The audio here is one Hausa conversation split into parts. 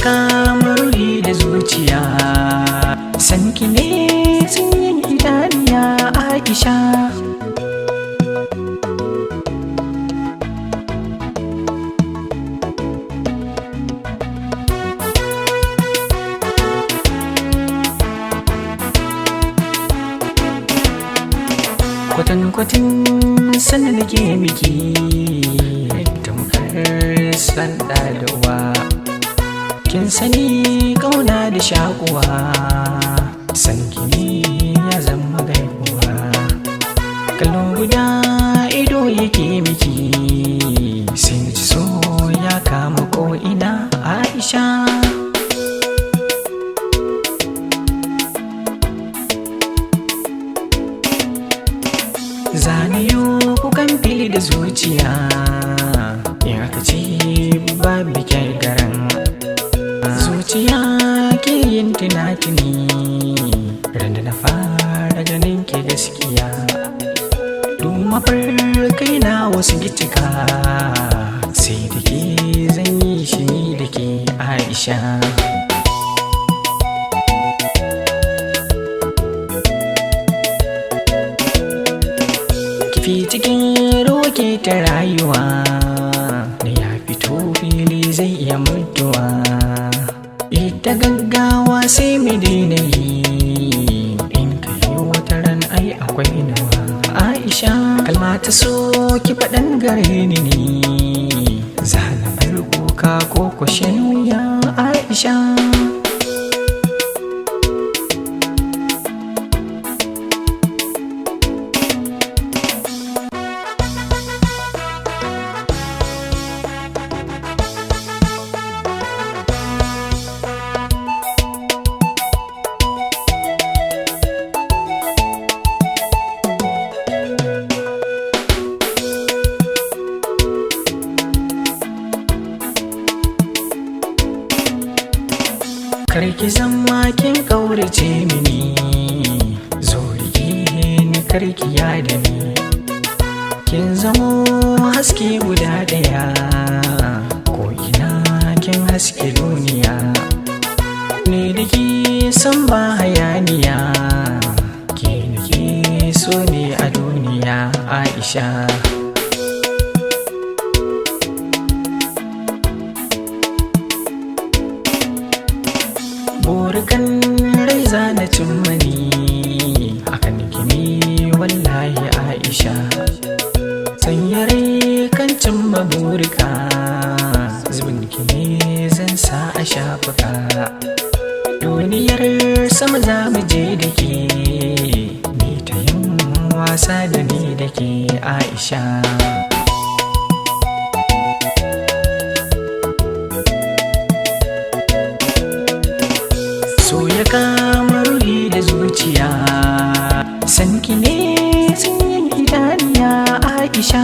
kama ruhi da zuciya, sanki ne sanyin idaniya Aisha. Kwatin sanda nake miki tamkar sanda da uwa, kin sani kauna da shakuwa, sanki ne ya zama gaibuwa. Kallon guda ido yake miki, sai ji so ya kama ko ina Aisha. Zaniyo kukan fili da zuciya, in aka ce babu kyar garan zuciya ke yin tunatuni. Randa na fara ganin ke gaskiya, duma farkai na wasu gitika, sai da ke zan yi shi ni da ke Aisha. Cikin ruwa ke ta rayuwa, da ya fito fili zai iya mutuwa. Ita gaggawa sai mu daina yi, in ka yi wata ran ai akwai inuwa Aisha. Kalma ta so ki faɗan gare ni ne, za na bar kuka ko kwashen wuya Aisha. Karki zama kin kaurace mini, zo rike ni karki yada ni. Kin zamo haske guda daya, ko ina kin haske duniya. Ni da ke san ba hayaniya, ke nake so ne a duniya Aisha. Burukan rai zana cimma ni, akan gini wallahi Aisha. Sanya rai kan cimma burika, zubin ne zan sa a shafuka. Duniyar sama za mu je da ke, ni ta yin wasa da ni da ke Aisha. So ya kama ruhi da zuciya, sanki ne sanyin idaniya Aisha.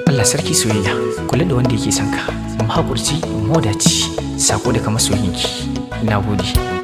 Allah sarki soyayya, kula da wanda yake son ka, mahaƙurci modaci, sako daga masoyinki. Na gode.